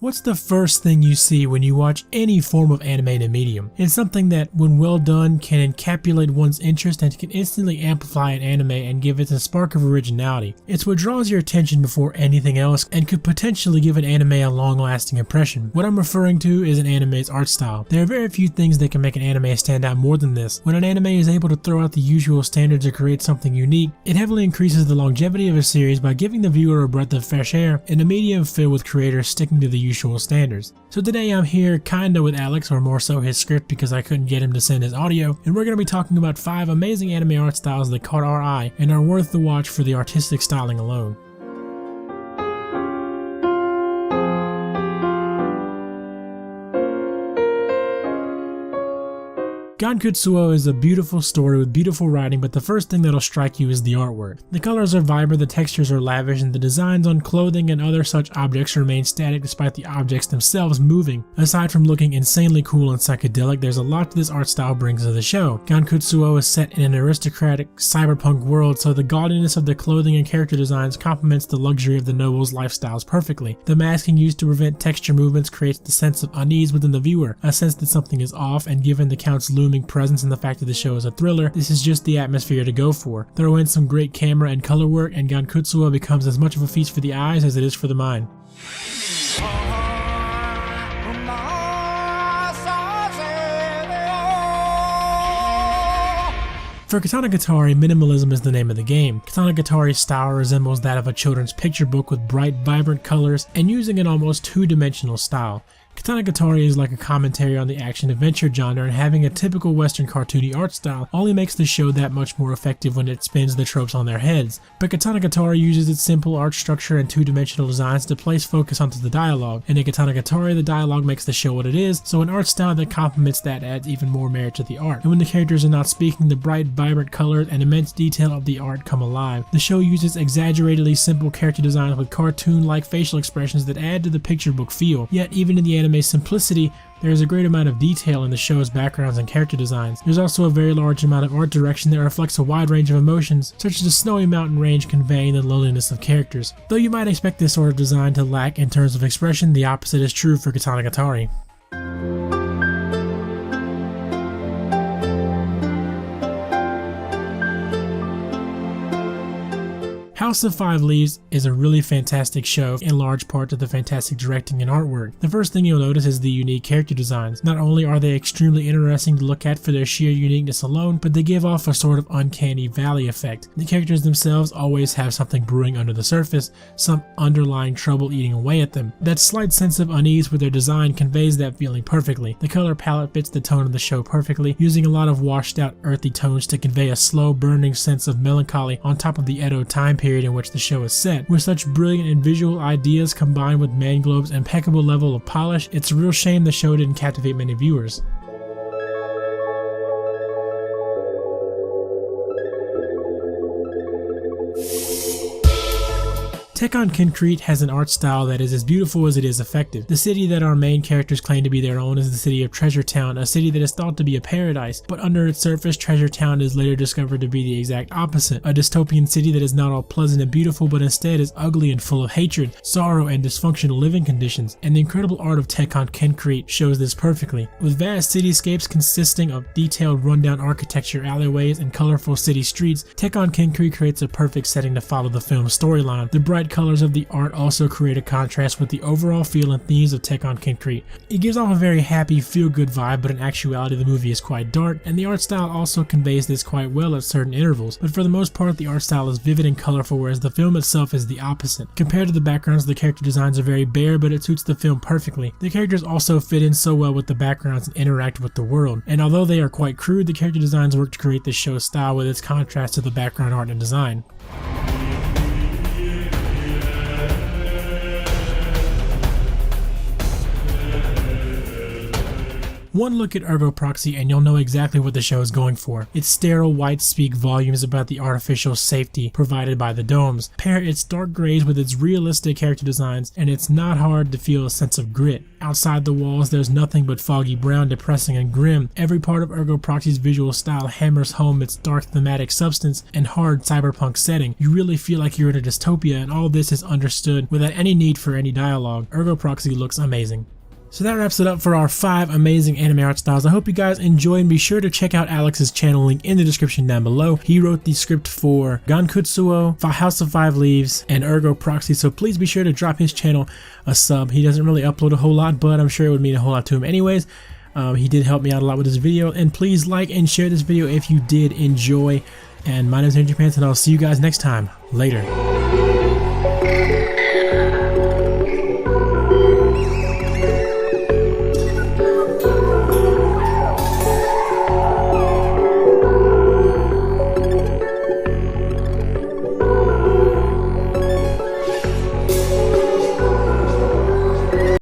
What's the first thing you see when you watch any form of animated medium? It's something that, when well done, can encapsulate one's interest and can instantly amplify an anime and give it a spark of originality. It's what draws your attention before anything else and could potentially give an anime a long-lasting impression. What I'm referring to is an anime's art style. There are very few things that can make an anime stand out more than this. When an anime is able to throw out the usual standards to create something unique, it heavily increases the longevity of a series by giving the viewer a breath of fresh air in a medium filled with creators sticking to the usual standards. So today I'm here kinda with Alex, or more so his script because I couldn't get him to send his audio, and we're going to be talking about 5 amazing anime art styles that caught our eye and are worth the watch for the artistic styling alone. Gankutsuou is a beautiful story with beautiful writing, but the first thing that'll strike you is the artwork. The colors are vibrant, the textures are lavish, and the designs on clothing and other such objects remain static despite the objects themselves moving. Aside from looking insanely cool and psychedelic, there's a lot this art style brings to the show. Gankutsuou is set in an aristocratic, cyberpunk world, so the gaudiness of the clothing and character designs complements the luxury of the nobles' lifestyles perfectly. The masking used to prevent texture movements creates the sense of unease within the viewer, a sense that something is off, and given the Count's looming presence and the fact that the show is a thriller, this is just the atmosphere to go for. Throw in some great camera and color work and Gankutsuou becomes as much of a feast for the eyes as it is for the mind. For Katanagatari, minimalism is the name of the game. Katanagatari's style resembles that of a children's picture book with bright, vibrant colors and using an almost two-dimensional style. Katanagatari is like a commentary on the action-adventure genre, and having a typical Western cartoony art style only makes the show that much more effective when it spins the tropes on their heads. But Katanagatari uses its simple art structure and two-dimensional designs to place focus onto the dialogue, and in Katanagatari the dialogue makes the show what it is, so an art style that complements that adds even more merit to the art. And when the characters are not speaking, the bright, vibrant colors and immense detail of the art come alive. The show uses exaggeratedly simple character designs with cartoon-like facial expressions that add to the picture book feel, yet even in the anime's simplicity, there is a great amount of detail in the show's backgrounds and character designs. There's also a very large amount of art direction that reflects a wide range of emotions, such as the snowy mountain range conveying the loneliness of characters. Though you might expect this sort of design to lack in terms of expression, the opposite is true for Katanagatari. House of Five Leaves is a really fantastic show, in large part to the fantastic directing and artwork. The first thing you'll notice is the unique character designs. Not only are they extremely interesting to look at for their sheer uniqueness alone, but they give off a sort of uncanny valley effect. The characters themselves always have something brewing under the surface, some underlying trouble eating away at them. That slight sense of unease with their design conveys that feeling perfectly. The color palette fits the tone of the show perfectly, using a lot of washed out earthy tones to convey a slow burning sense of melancholy on top of the Edo time period in which the show is set. With such brilliant and visual ideas combined with Manglobe's impeccable level of polish, it's a real shame the show didn't captivate many viewers. Tekkon Kinkreet has an art style that is as beautiful as it is effective. The city that our main characters claim to be their own is the city of Treasure Town, a city that is thought to be a paradise, but under its surface, Treasure Town is later discovered to be the exact opposite, a dystopian city that is not all pleasant and beautiful, but instead is ugly and full of hatred, sorrow, and dysfunctional living conditions, and the incredible art of Tekkon Kinkreet shows this perfectly. With vast cityscapes consisting of detailed rundown architecture, alleyways, and colorful city streets, Tekkon Kinkreet creates a perfect setting to follow the film's storyline. The bright colors of the art also create a contrast with the overall feel and themes of Tekkon Kinkreet. It gives off a very happy, feel-good vibe, but in actuality the movie is quite dark, and the art style also conveys this quite well at certain intervals, but for the most part the art style is vivid and colorful, whereas the film itself is the opposite. Compared to the backgrounds, the character designs are very bare, but it suits the film perfectly. The characters also fit in so well with the backgrounds and interact with the world, and although they are quite crude, the character designs work to create the show's style with its contrast to the background art and design. One look at Ergo Proxy and you'll know exactly what the show is going for. Its sterile whites speak volumes about the artificial safety provided by the domes. Pair its dark grays with its realistic character designs, and it's not hard to feel a sense of grit. Outside the walls, there's nothing but foggy brown, depressing and grim. Every part of Ergo Proxy's visual style hammers home its dark thematic substance and hard cyberpunk setting. You really feel like you're in a dystopia, and all this is understood without any need for any dialogue. Ergo Proxy looks amazing. So that wraps it up for our 5 amazing anime art styles. I hope you guys enjoyed, and be sure to check out Alex's channel, link in the description down below. He wrote the script for Gankutsuou, House of 5 Leaves, and Ergo Proxy, so please be sure to drop his channel a sub. He doesn't really upload a whole lot, but I'm sure it would mean a whole lot to him anyways. He did help me out a lot with this video, and please like and share this video if you did enjoy. And my name is Andrew Pants, and I'll see you guys next time. Later.